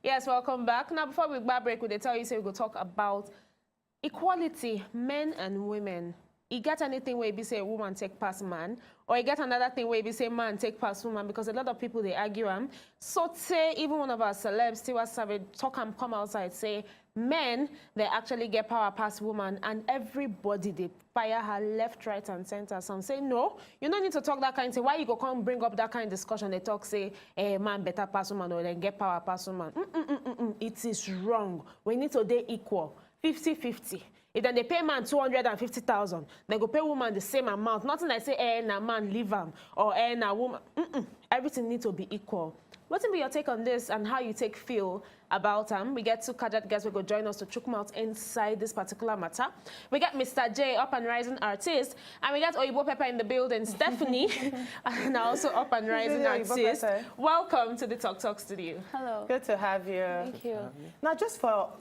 Yes, welcome back. Now, before we go break, we tell you, so we go talk about equality, men and women. You get anything where you say a woman take past man, or you get another thing where you say man take past woman, because a lot of people, they argue. So say, even one of our celebs, Tiwa Savage, talk and come outside, say, men, they actually get power past woman, and everybody, they fire her left, right, and center. Some say, no, you don't need to talk that kind of thing. Why you go come bring up that kind of discussion? They talk, say, man better pass woman, or then get power past woman. It is wrong. We need to be equal, 50-50. If then they pay man 250,000, they go pay woman the same amount. Nothing like say, na man leave him, or na woman. Everything needs to be equal. What will be your take on this and how you feel about We get two cadet guests who will join us to chook mouth inside this particular matter. We got Mr. J, up and rising artist, and we got Oyibo Pepper in the building, Stephanie, and also up and rising artist. Welcome to the Talk studio. Hello. Good to have you. Thank you. Now, just for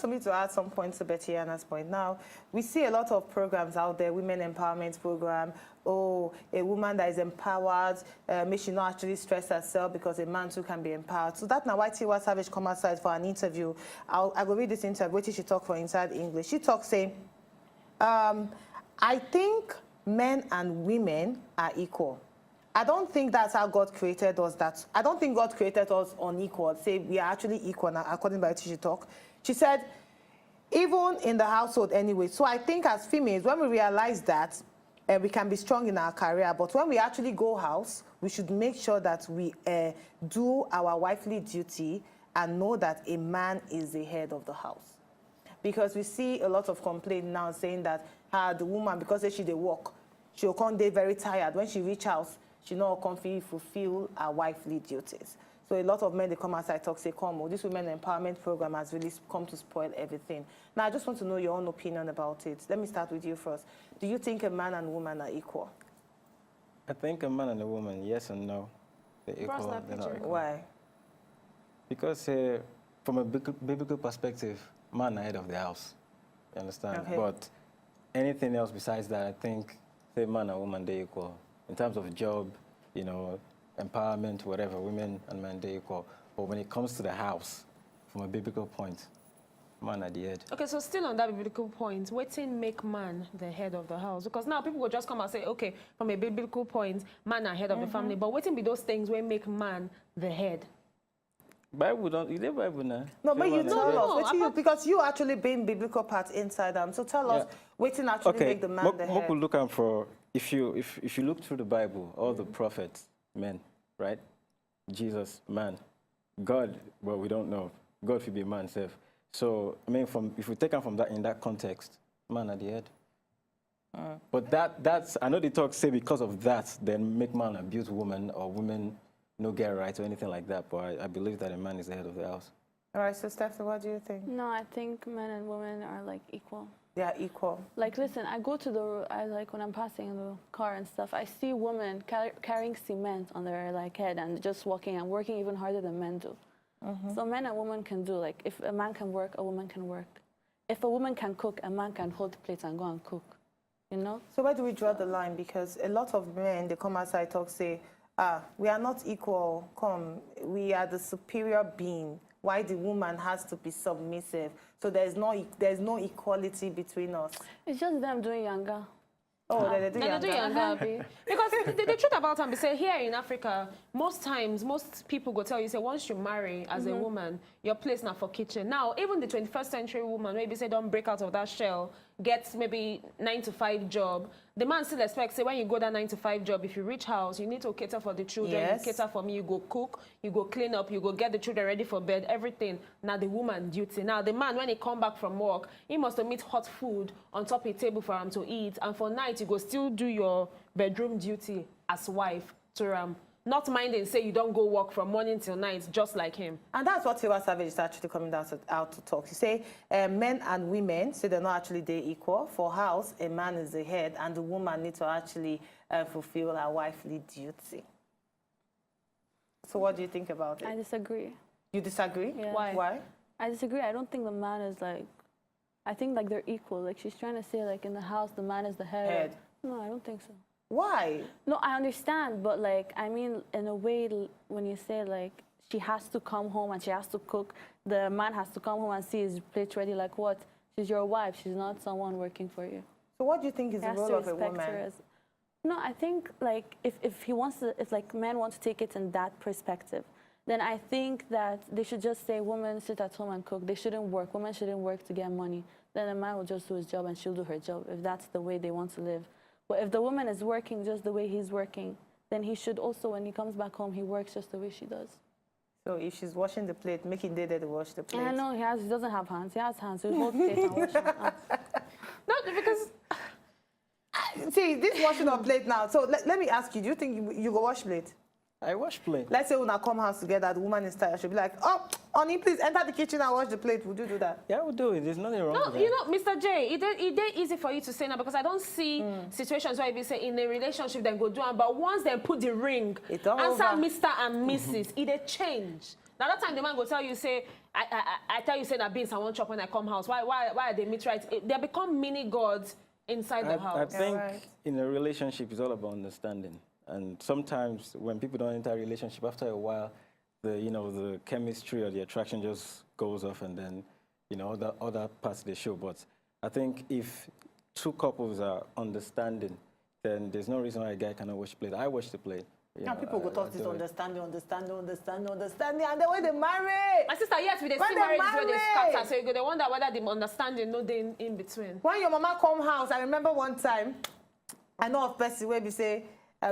me to add some points to Betty Anna's point. Now, we see a lot of programs out there, women empowerment program. Oh, a woman that is empowered, may she not actually stress herself because a man too can be empowered. So that's now why Tiwa Savage come outside for an interview. I will read this interview, which she talk for inside English. She talks saying, I think men and women are equal. I don't think that's how God created us. I don't think God created us unequal. Say we are actually equal now, according to what she talk. She said, even in the household anyway. So I think as females, when we realize that, we can be strong in our career, but when we actually go house, we should make sure that we do our wifely duty and know that a man is the head of the house. Because we see a lot of complaint now saying that the woman, because she dey work, she'll come day very tired. When she reach house, she not comfy fulfill her wifely duties. So a lot of men, they come outside talk, say, come, this women empowerment program has really come to spoil everything. Now, I just want to know your own opinion about it. Let me start with you first. Do you think a man and woman are equal? I think a man and a woman, yes and no. They're equal, they're not equal. Why? Because from a biblical perspective, man ahead of the house. You understand? Okay. But anything else besides that, I think, say man and woman, they're equal. In terms of job, you know, empowerment, whatever, women and men, they're equal. But when it comes to the house, from a biblical point, man at the head. Okay, so still on that biblical point, waiting make man the head of the house? Because now people will just come and say, okay, from a biblical point, man are head of the family. But waiting be those things where make man the head? Bible don't, is there Bible now? No, but you tell us, because you actually being biblical part inside them. So tell us, waiting actually make the man the head. Look out for, if you look through the Bible, all the prophets, men, right? Jesus, man. God, well, we don't know. God should be man, self. So, I mean, if we take it from that, in that context, man at the head. But that's, I know they talk, say because of that, then make man abuse woman, or women no get rights or anything like that. But I believe that a man is the head of the house. All right, so Stephanie, what do you think? No, I think men and women are like equal. They are equal. Like, listen, I go to when I'm passing in the car and stuff, I see women carrying cement on their head and just walking and working even harder than men do. So men and women can do, like, if a man can work, a woman can work. If a woman can cook, a man can hold the plate and go and cook, you know? So where do we draw the line? Because a lot of men, they come outside talk, say, we are not equal, we are the superior being. Why the woman has to be submissive? So there's no equality between us. It's just them doing younger. Oh, they do younger. Because the truth about them, they say here in Africa, most times, most people go tell you, say, once you marry as a woman, your place now for kitchen. Now, even the 21st century woman, maybe say, don't break out of that shell, get maybe 9-to-5 job. The man still expects, say, when you go that 9-to-5 job, if you reach house, you need to cater for the children, you cater for me, you go cook, you go clean up, you go get the children ready for bed, everything. Now the woman duty. Now the man, when he come back from work, he must meet hot food on top of the table for him to eat. And for night, you go still do your bedroom duty as wife to not minding, say you don't go work from morning till night, just like him. And that's what Tiwa Savage is actually coming out to talk. You say men and women, so they're not actually equal. For house, a man is the head, and the woman needs to actually fulfill her wifely duty. So what do you think about it? I disagree. You disagree? Yeah. Why? I disagree. I don't think the man is like, I think like they're equal. Like she's trying to say like in the house, the man is the head. No, I don't think so. Why? No, I understand, but like, I mean, in a way, when you say like she has to come home and she has to cook. The man has to come home and see his plate ready. Like what? She's your wife. She's not someone working for you. So what do you think is He the has role to of a respect woman? her as. No, I think like if he wants to, if like men want to take it in that perspective, then I think that they should just say women sit at home and cook. They shouldn't work. Women shouldn't work to get money. Then the man will just do his job and she'll do her job if that's the way they want to live. But if the woman is working just the way he's working, then he should also, when he comes back home, he works just the way she does. So if she's washing the plate, making day to wash the plate. I know he doesn't have hands. He has hands. So he'll hold plate and wash it. No, because See, this washing of plate now. So let me ask you, do you think you go wash plate? I wash plate. Let's say when I come house together, the woman is tired. She'll be like, oh, honey, please enter the kitchen and wash the plate. Would you do that? Yeah, I would do it. There's nothing wrong no, with that. you know, Mr. J, it's easy for you to say now because I don't see situations where you say in a relationship then go do it, but once they put the ring, It's all answer over. Mr. and Mrs. It they change. Now that time the man go tell you say, I tell you say that beans I won't chop when I come house. Why are they meet right? They become mini gods inside the I house. think right. in a relationship, it's all about understanding. And sometimes when people don't enter a relationship, after a while, the chemistry or the attraction just goes off, and then other parts they show. But I think if two couples are understanding, then there's no reason why a guy cannot wash the plate. I wash the plate. And people go talk this do it. understanding, and then when they marry, My sister, yes, we they When see they marriages where they marry. scatter, so you go they wonder whether they understanding no they in between. when your mama come house, I remember one time, I know of person where we say,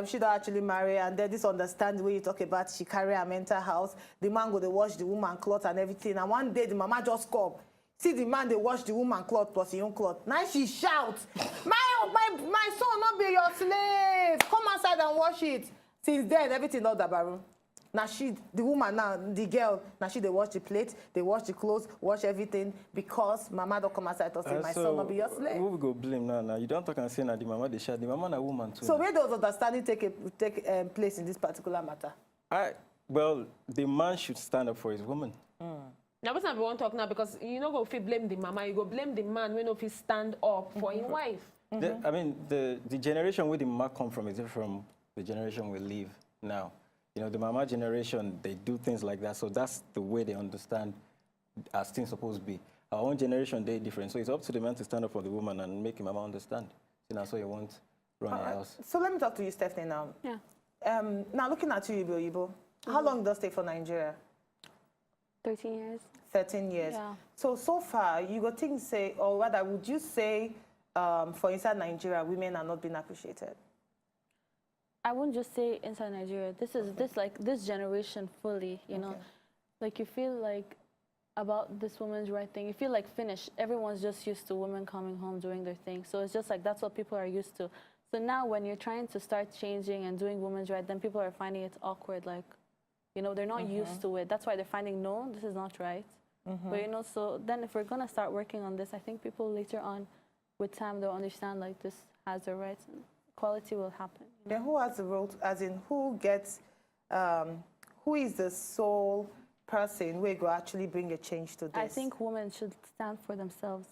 she don't actually marry, and then this understanding where you talk about she carry her mental house, the man go they wash the woman clothes and everything, and one day the mama just come, see the man they wash the woman clothes plus his own clothes. Now she shouts, my son not be your slave, come outside and wash it. Since then, everything not dabaru. Now the woman now, the girl, now they wash the plate, they wash the clothes, wash everything because mama don't come outside to say my son not be your slave. Who we go blame now? Now you don't talk and say now the mama they share. The mama na woman too. So now. where does understanding take place in this particular matter? Well, the man should stand up for his woman. Now, what's not we want to talk now because you know go if you blame the mama, you go blame the man when if he stand up for his wife. I mean, the generation where the mama come from is different from the generation we live now. The mama generation, they do things like that. So that's the way they understand as things supposed to be. Our own generation, they're different. So it's up to the man to stand up for the woman and make the mama understand. That's what you want run your house. So let me talk to you, Stephanie, now. Yeah. Now, looking at you, Ibo, how long does it stay for Nigeria? 13 years. 13 years. Yeah. So far, you got things say, or rather, would you say, for inside Nigeria, women are not being appreciated? I wouldn't just say inside Nigeria. This generation fully, you know, like you feel like about this woman's right thing. You feel like finished. Everyone's just used to women coming home doing their thing. So it's just like that's what people are used to. So now when you're trying to start changing and doing women's right, then people are finding it awkward. Like, they're not used to it. That's why they're finding, no, this is not right. But, so then if we're going to start working on this, I think people later on with time, they'll understand like this has their rights and equality will happen. Then who has the role, as in who gets, who is the sole person who will actually bring a change to this? I think women should stand for themselves.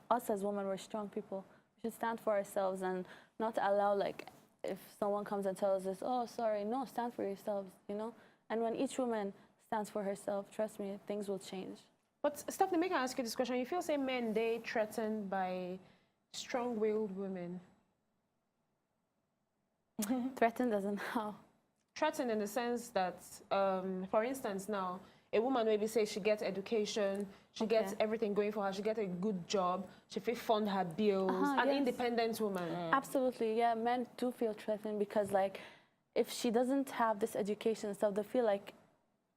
Us as women, we're strong people. We should stand for ourselves and not allow, like, if someone comes and tells us, oh, sorry, no, stand for yourselves, And when each woman stands for herself, trust me, things will change. But Stephanie, make I ask you this question. You feel say men, they threatened by strong-willed women? Threatened as in how? Threatened in the sense that, for instance, now, a woman maybe say she gets education, she gets everything going for her, she gets a good job, she fit fund her bills, an independent woman. Absolutely, yeah. Men do feel threatened because, like, if she doesn't have this education and stuff, they feel like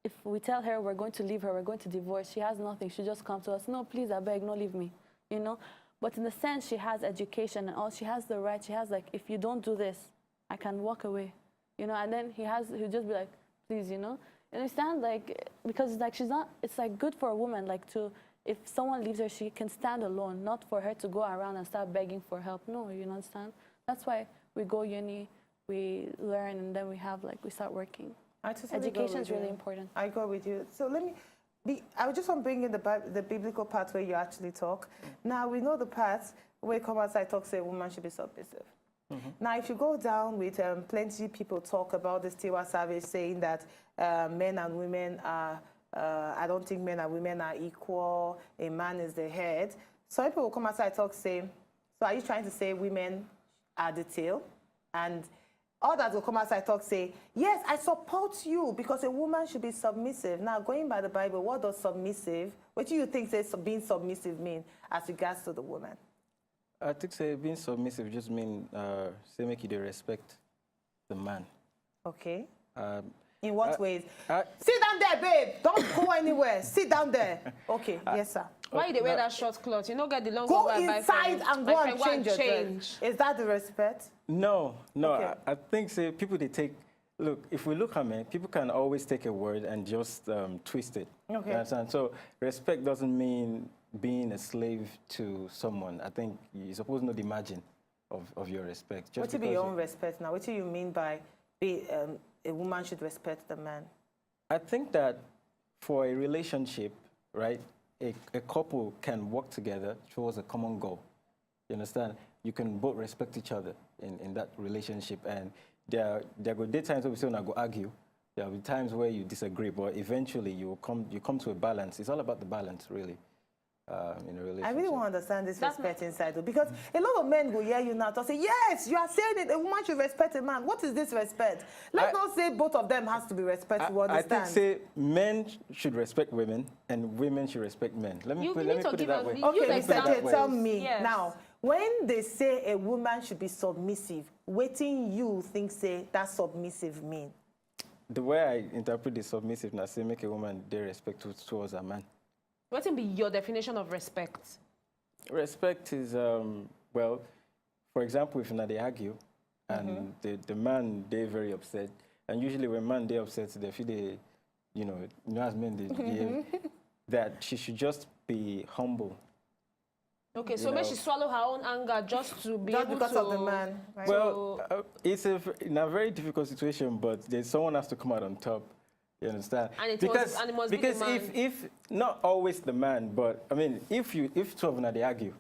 if we tell her we're going to leave her, we're going to divorce, she has nothing. She just come to us, no, please, I beg, no, leave me, But in the sense, she has education and all, she has the right. She has, like, if you don't do this, I can walk away, And then he'll just be like, please, You understand? Like, because, like, it's, like, good for a woman, like, if someone leaves her, she can stand alone, not for her to go around and start begging for help. No, you understand? That's why we go uni, we learn, and then we start working. Education is really important. I go with you. So I just want to bring in the biblical part where you actually talk. Now, we know the part where you come outside talk, say a woman should be submissive. Now, if you go down with plenty people talk about the Stewart Savage saying that men and women are, I don't think men and women are equal, a man is the head. Some people will come outside talk, say, so are you trying to say women are the tail? And others will come outside talk, say, yes, I support you because a woman should be submissive. Now, going by the Bible, what does submissive, what do you think says being submissive mean as regards to the woman? I think say being submissive just mean say make you dey respect the man. Okay. In what ways? Sit down there, babe. Don't go anywhere. Sit down there. Okay. Yes, sir. Why you wear that short clothes? You don't get the long go one. Inside and go and change your dress. Is that the respect? No. Okay. I think say people they take. Look, if we look at me, people can always take a word and just twist it. Okay. You understand? So respect doesn't mean being a slave to someone. I think you're supposed to know the margin of your respect. What do be your own respect now? What do you mean by a woman should respect the man? I think that for a relationship, right, a couple can work together towards a common goal. You understand? You can both respect each other in that relationship. And there go times where we say go argue. There will be times where you disagree, but eventually you come to a balance. It's all about the balance, really. In a relationship. I really want to understand this respect inside though, because a lot of men go hear you now to say, yes, you are saying it, a woman should respect a man. What is this respect? Let's not say both of them has to be respected. I think say men should respect women and women should respect men. Let me put it that way. Okay, tell me now, when they say a woman should be submissive, waiting you think say that submissive mean? The way I interpret the submissiveness, say make a woman dare respect towards a man. What would be your definition of respect? Respect is, well, for example, if they argue and the man, they're very upset, and usually when man, they're upset, they feel as men, they behave, that she should just be humble. Okay, so maybe she swallow her own anger just to be able because to... of the man. Right? Well, it's in a very difficult situation, but someone has to come out on top. You understand? And it must be the man. if not always the man, but I mean, if two of them they argue,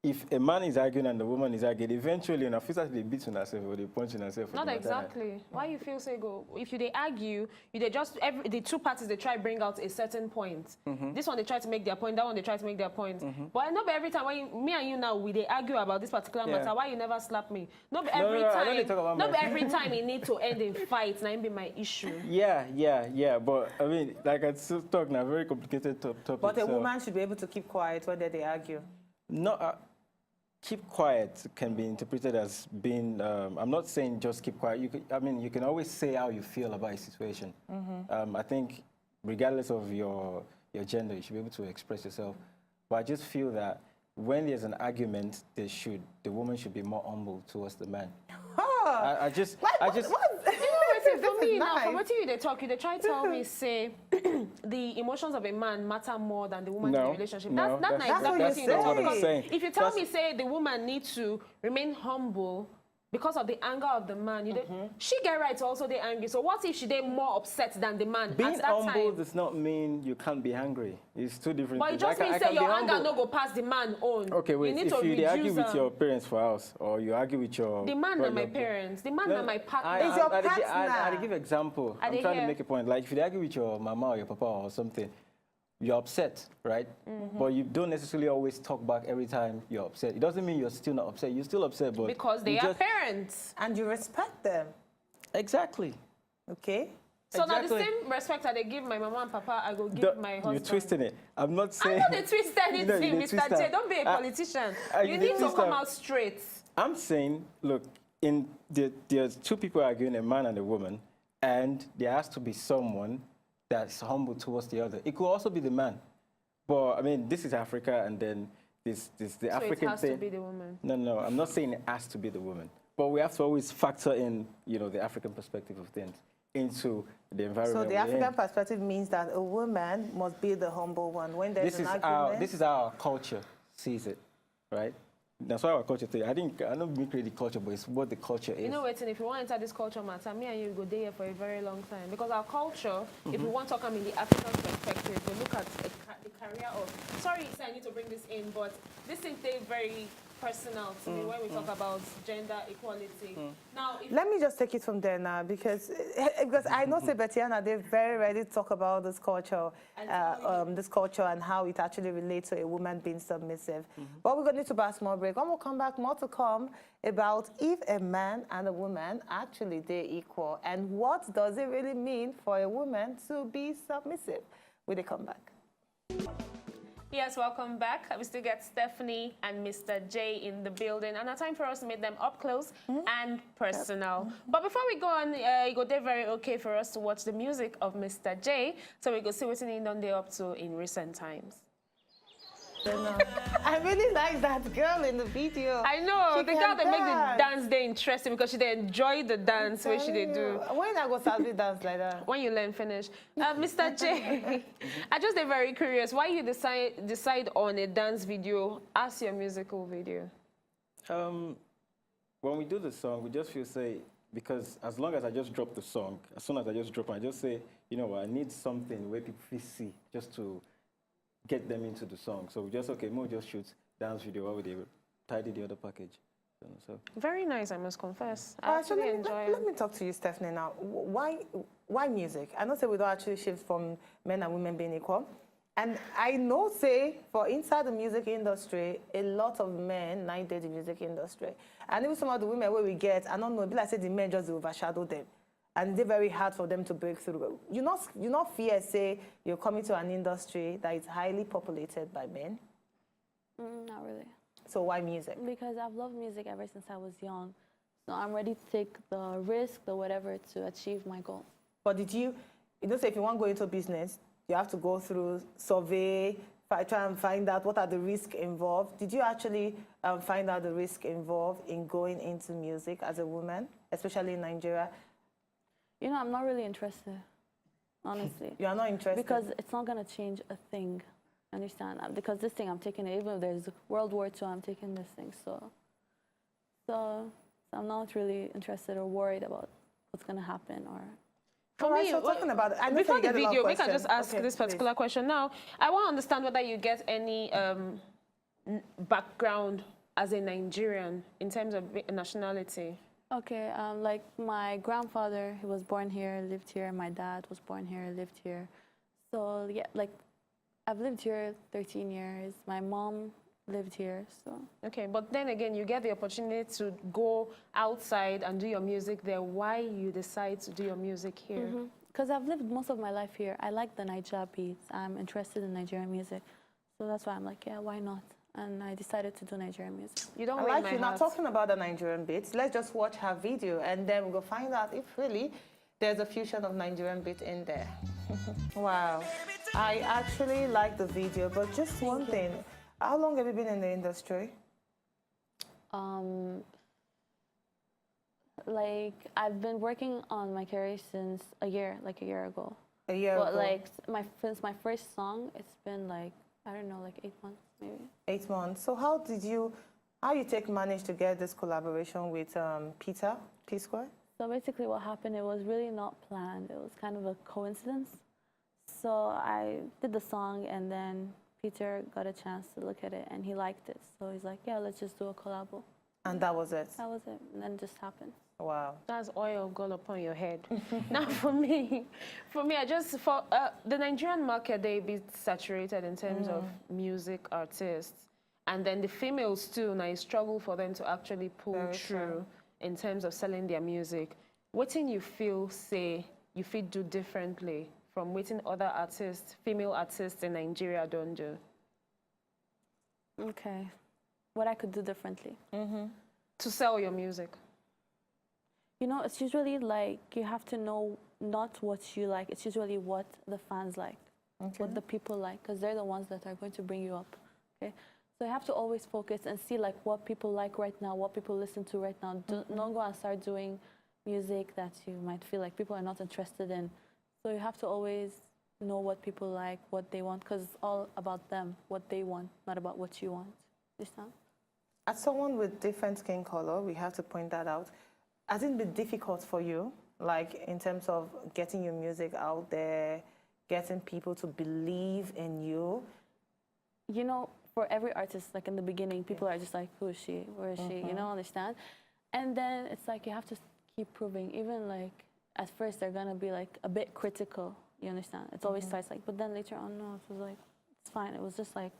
if a man is arguing and the woman is arguing, eventually, in a few they beat on herself or they punch on herself. Not exactly. Why you feel say go? If they argue, they just the two parties they try to bring out a certain point. This one they try to make their point. That one they try to make their point. But not every time when me and you now they argue about this particular matter. Why you never slap me? Not every time. Not every time it need to end in fight. Now it be my issue. Yeah. But I mean, like I still talk now, very complicated topic. But a woman should be able to keep quiet when they argue. No. Keep quiet can be interpreted as being, I'm not saying just keep quiet. You can always say how you feel about a situation. I think regardless of your gender, you should be able to express yourself. But I just feel that when there's an argument, the woman should be more humble towards the man. I just for me now, from what they talk, they try to tell me, say, the emotions of a man matter more than the woman in the relationship. That's not exactly what I'm saying. If you tell me, say, the woman needs to remain humble because of the anger of the man, she get right to also they angry. So what if she they more upset than the man being at that humble time? does not mean you can't be angry. It's two different things. But it just means say your anger no go past the man own. Okay, wait. You need if to you argue with your parents for house, or you argue with your... The man and my parents. The man and my partner. Is your partner. I'll give an example. I'm trying to make a point. Like if you argue with your mama or your papa or something, you're upset, right? But you don't necessarily always talk back every time you're upset. It doesn't mean you're still not upset. You're still upset, but... Because they are parents. And you respect them. Exactly. Okay? So now the same respect that they give my mama and papa, I go give my husband. You're twisting it. I'm not saying... I'm not twisting anything, Mr. J. Don't be a politician. You need to come out straight. I'm saying, look, there's two people arguing, a man and a woman, and there has to be someone that's humble towards the other. It could also be the man. But, I mean, this is Africa, and then the African thing... So it has to be the woman? No, I'm not saying it has to be the woman. But we have to always factor in, the African perspective of things into the environment. So the African perspective means that a woman must be the humble one. When there's an argument... This is how our culture sees it, right? That's why our culture I don't create the culture, but it's what the culture is. You know what, if you want to enter this culture matter, me and you go there for a very long time. Because our culture, if we want to talk in the African perspective, we look at the career of... Sorry, I need to bring this in, but this thing stays very personal to me when we talk about gender equality. Now, if Let me just take it from there now, because I know Sebetiana, they're very ready to talk about this culture, and how it actually relates to a woman being submissive. But we're going to need to buy a small break. When we'll come back, more to come about if a man and a woman actually they're equal, and what does it really mean for a woman to be submissive. Will they come back? Yes, welcome back. We still get Stephanie and Mr. J in the building, and it's time for us to meet them up close and personal. But before we go on, it go there very okay for us to watch the music of Mr. J, so we go see what's in done up to in recent times. I really like that girl in the video. I know, She the can girl that make the dance. dance they interesting because she they enjoy the dance where she they do. When I go salary dance like that? When you learn finish. Mr. J, I just very curious, why you decide on a dance video as your musical video? When we do the song, we just feel because as long as I just drop the song, as soon as I just drop it, I just say, you know what, I need something where people feel see, just to get them into the song. So we just, we'll just shoot dance video while we tidy the other package. So. Very nice, I must confess. I actually enjoy it. Let me talk to you, Stephanie, now. Why music? I know we don't actually shift from men and women being equal. And I know, for inside the music industry, a lot of men now did the music industry. And even some of the women where we get, I don't know, be like the men just overshadow them. And they're very hard for them to break through. You not fear, you're coming to an industry that is highly populated by men? Not really. So why music? Because I've loved music ever since I was young. So I'm ready to take the risk, the whatever, to achieve my goal. But did you say if you want to go into business, you have to go through survey, try and find out what are the risks involved. Did you actually find out the risk involved in going into music as a woman, especially in Nigeria? You know, I'm not really interested, honestly. You are not interested? Because it's not going to change a thing, understand? Because this thing, I'm taking it, even if there's World War II, I'm taking this thing. So I'm not really interested or worried about what's going to happen. Or. For me, so talking about it, before the video, we can just ask this particular question. Now, I want to understand whether you get any background as a Nigerian in terms of nationality. Okay, like my grandfather, he was born here, lived here. My dad was born here, lived here. So yeah, like I've lived here 13 years. My mom lived here, so. Okay, but then again, you get the opportunity to go outside and do your music there. Why you decide to do your music here? Because I've lived most of my life here. I like the Niger beats. I'm interested in Nigerian music. So that's why I'm like, yeah, why not? And I decided to do Nigerian music. You don't I win like my you. Now heart. talking about the Nigerian beats, let's just watch her video and then we'll go find out if really there's a fusion of Nigerian beat in there. Wow. I actually like the video, but just one thing. How long have you been in the industry? Like I've been working on my career since a year ago. A year But ago? like since my first song, it's been like, I don't know, like 8 months maybe. 8 months. So how you manage to get this collaboration with Peter, P-Square? So basically what happened, it was really not planned. It was kind of a coincidence. So I did the song and then Peter got a chance to look at it and he liked it. So he's like, yeah, let's just do a collabo. And that was it? That was it. And then it just happened. Wow. That's oil gone upon your head. Now for me, I just, the Nigerian market, they be saturated in terms of music artists. And then the females too, now it's struggle for them to actually pull through in terms of selling their music. What thing you feel, you feel do differently from waiting other artists, female artists in Nigeria don't do? Okay. What I could do differently? To sell your music. You know, it's usually like you have to know not what you like. It's usually what the fans like, what the people like, because they're the ones that are going to bring you up. Okay, so you have to always focus and see like what people like right now, what people listen to right now. Don't go and start doing music that you might feel like people are not interested in. So you have to always know what people like, what they want, because it's all about them, what they want, not about what you want. Understand? As someone with different skin color, we have to point that out. Has it been difficult for you, like in terms of getting your music out there, getting people to believe in you? you know, for every artist, like in the beginning, people are just like, who is she? Where is she? You know, understand? And then it's like you have to keep proving. Even like at first, they're gonna be like a bit critical. You understand? It's always starts like, but then later on, no, it was like, it's fine. It was just like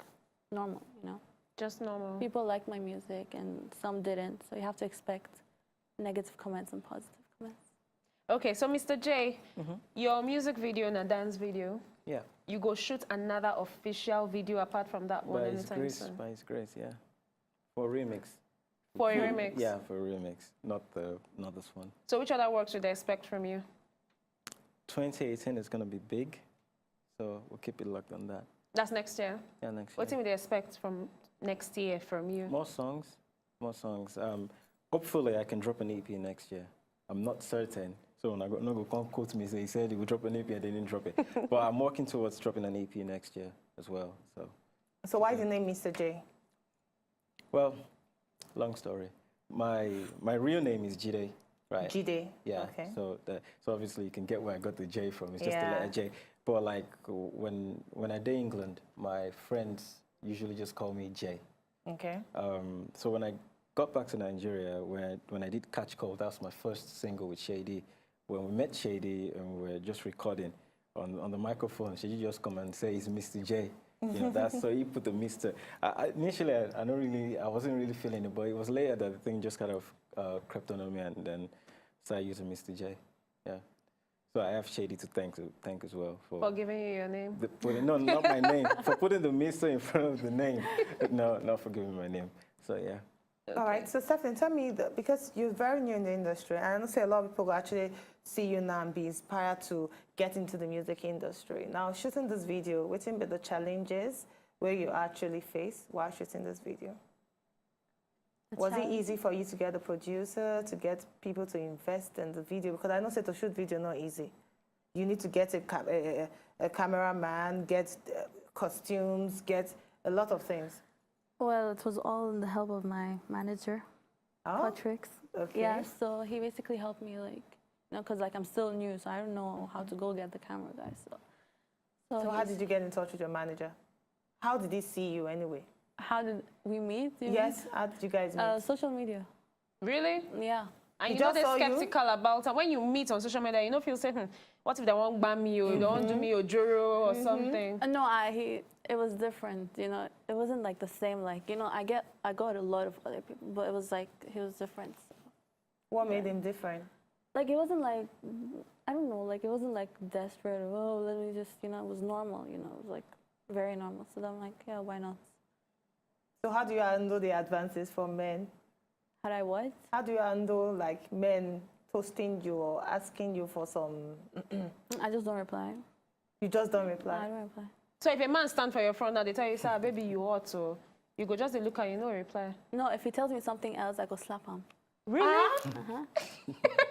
normal, you know? Just normal. People like my music and some didn't. So you have to expect negative comments and positive comments. Okay, so Mr. J, your music video and a dance video, Yeah. you go shoot another official video apart from that one anytime soon. By His grace, yeah. For remix. For a remix? Yeah, for a remix, not this one. So which other work should they expect from you? 2018 is going to be big, so we'll keep it locked on that. That's next year? Yeah, next year. What do they expect from next year from you? More songs, more songs. Hopefully, I can drop an EP next year. I'm not certain, so I'm not going to quote me. So he said he would drop an EP and they didn't drop it. But I'm working towards dropping an EP next year as well. So why is the name Mr. J? Well, long story. My real name is Jide, right? Jide. Yeah. Okay. So obviously you can get where I got the J from. It's just the Yeah. letter J. But like when I did England, my friends usually just call me J. Okay. So when I got back to Nigeria, when I did Catch Cold, that was my first single with Shady. When we met Shady and we were just recording on the microphone, Shady just come and say, "It's Mr. J." You know, that's so he put the Mr. Initially, I wasn't really feeling it, but it was later that the thing just kind of crept on me, and then started using Mr. J. Yeah. So I have Shady to thank as well For giving you your name? No, not my name. For putting the Mr. in front of the name. No, not for giving my name. So yeah. All right, so Stephanie, tell me, because you're very new in the industry, and I know say a lot of people will actually see you now and be inspired to get into the music industry. Now, shooting this video, what are the challenges where you actually face while shooting this video? Was it easy for you to get a producer, to get people to invest in the video? Because I know say to shoot video not easy. You need to get a cameraman, get costumes, get a lot of things. Well, it was all in the help of my manager, Patrick. Okay. Yeah, so he basically helped me, like, you know, because like I'm still new, so I don't know how to go get the camera guy. So how did you get in touch with your manager? How did he see you anyway? How did we meet? Yes, how did you guys meet? Social media. Really? Yeah. And He you know just they're saw you? skeptical about it. When you meet on social media, you know, feel say, what if they won't ban me or they won't do me a juro or something? No, it was different, you know. It wasn't like the same, like, you know, I got a lot of other people, but it was like, he was different. So. What made him different? Like, it wasn't like, I don't know, like, it wasn't like desperate, oh, let me just, you know, it was normal, you know, it was like very normal. So then I'm like, yeah, why not? So how do you handle the advances from men? Had I what? How do you handle like men toasting you or asking you for some? I just don't reply. You just don't reply. I don't reply. So if a man stand for your front now, they tell you, say, baby, you ought to. You go just look at you, no reply. No, if he tells me something else, I go slap him. Really?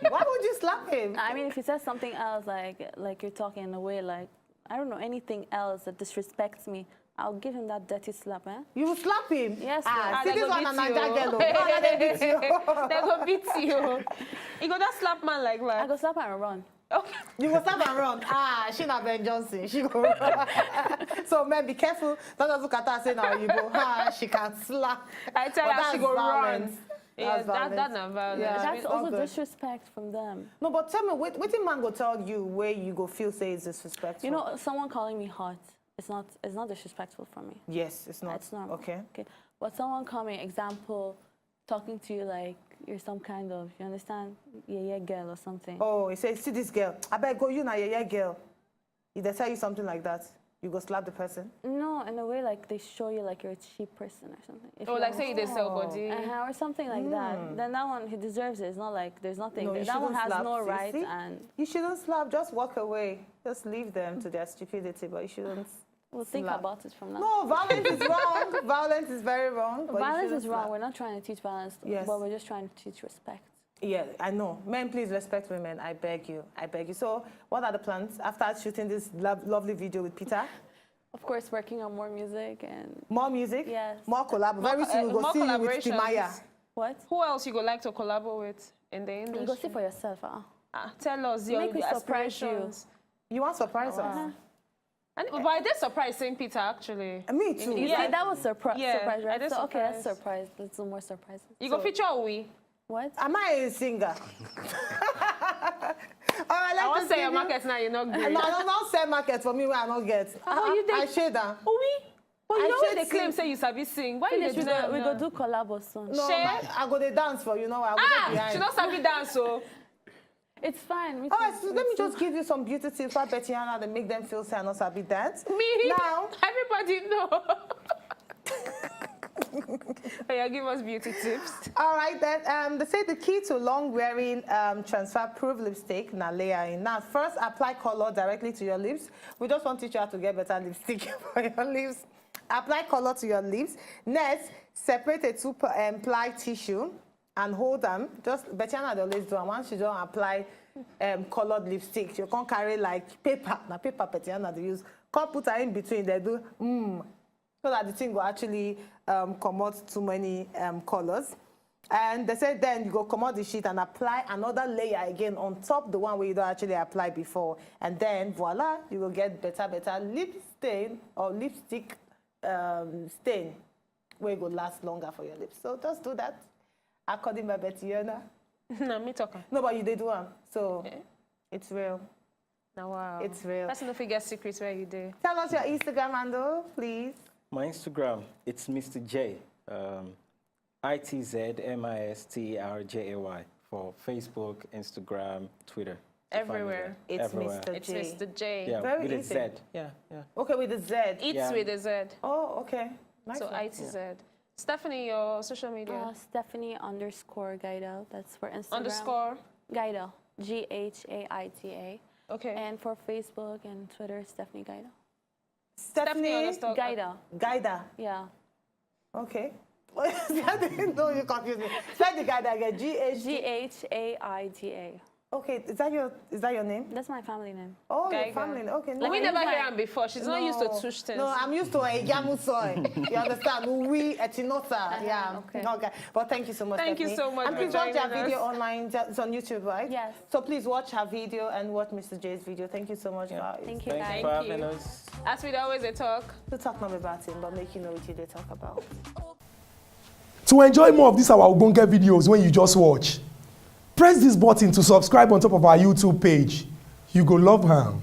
Why would you slap him? I mean, if he says something else, like you're talking in a way, like, I don't know, anything else that disrespects me, I'll give him that dirty slap, eh? You will slap him? Yes, See, they this go one beat and you. Naija girl. Oh, they beat you. They go beat you. You go just slap man like I that. go slap him and run. Okay. You will slap and run. She not Ben Johnson. She go run. So men, be careful. Don't just look at her and say now you go. She can slap. I tell But her she that's go violence. run. Yeah, That's that's not violence. Yeah. That's it's also not good. disrespect from them. No, but tell me, what did man go tell you where you go feel say is disrespectful? You know, someone calling me hot, it's not disrespectful for me. Yes, it's not. It's normal. Okay. But someone coming, example, talking to you like you're some kind of, you understand, yeah girl or something. Oh, he says, see this girl. I bet go you now, yeah girl. If they tell you something like that, you go slap the person. No, in a way like they show you like you're a cheap person or something. If Oh, you like say they sell Oh. body. or something like that. Then that one, he deserves it. It's not like there's nothing. No, you that one shouldn't has slap. no See, right. see? And You shouldn't slap, just walk away. Just leave them to their stupidity, but you shouldn't. we'll think slap. about it from now. No, violence is wrong. Violence is very wrong. But you Violence shouldn't is wrong. slap. We're not trying to teach violence, Yes. but we're just trying to teach respect. Yeah, I know. Men, please respect women. I beg you. I beg you. So, what are the plans after shooting this lovely video with Peter? Of course, working on more music and More music? Yes. More collab. Very soon we'll more go see you with collaborations. Timaya. what? Who else you go like to collaborate with in the industry? You go see for yourself. Tell us your Make me surprise you. aspirations. You want to surprise us? Uh-huh. But I did surprise St. Peter, actually. Me too. You see, that was surprise, Yeah, right? I did So, okay, that's surprise. surprise. Let's do more surprises. You go feature we. What? Am I a singer? All right, I want let's to say your give you- market now, you're not No, great. I don't sell market for me where I don't get. you did- I shade that. Oh, we? But I you know when should they claim sing. say you sabi sing. Why Finish, you we dey go, do we that go now? do collabo soon. No, Share. I go to dance for you know. I will get behind. She don't sabi dance, so. It's fine. All right, so let me just give you some beauty tips for Betiana that make them feel sad and not sabi dance. Me? Now, Everybody know. Oh, yeah, give us beauty tips. all right then. They say the key to long-wearing transfer-proof lipstick, now layer in. Now, first apply color directly to your lips. We just want to teach you how to get better lipstick for your lips. Apply color to your lips. Next, separate a two-ply tissue and hold them. Just Betiana they always do. And once you don't apply colored lipstick, you can't carry like paper. Now paper Betiana they use. Can't put her in between. They do so that the thing will actually come out too many colors. And they said then you go come out the sheet and apply another layer again on top the one where you don't actually apply before. And then voila, you will get better lip stain or lipstick stain where it will last longer for your lips. So just do that. According to Betiana. No, me talking. No, but you did one. So Yeah. it's real. Now, wow. It's real. That's enough to get secrets where you do. Tell us your Instagram handle, please. My Instagram, it's Mr. J. ITZMISTRJAY for Facebook, Instagram, Twitter. To find me Everywhere. there. It's Everywhere. Mr. It's J. Mr. J. Yeah, Very with a easy. Z. Yeah, yeah. Okay, with the Z. It's Yeah. with a Z. Oh, okay. Nice So one. ITZ. Stephanie, your social media. Stephanie_Gaida. That's for Instagram. Underscore. Gaida. GHAITA. Okay. And for Facebook and Twitter, Stephanie Gaida. Stephanie underscore. Gaida. Gaida. Yeah. Okay. No, you confuse me. Say the Gaida again. GHAIDA. Okay, is that your name? That's my family name. Oh, your Geiger. family name. Okay. Like we Like, never it's hear like- him before. She's not used to tush things. No, I'm used to a Yamusoy. You understand? We etinosa. Yeah. okay. But thank you so much. Thank you Stephanie. so much And for please watch her joining video us. online. It's on YouTube, right? Yes. So please watch her video and watch Mr. J's video. Thank you so much, guys. Thank you, Thanks guys. for Thank having you. us. As we always they talk. To talk not about him, but make you know what they talk about. To enjoy more of these our Ogbonge videos when you just watch, press this button to subscribe on top of our YouTube page. You go love am.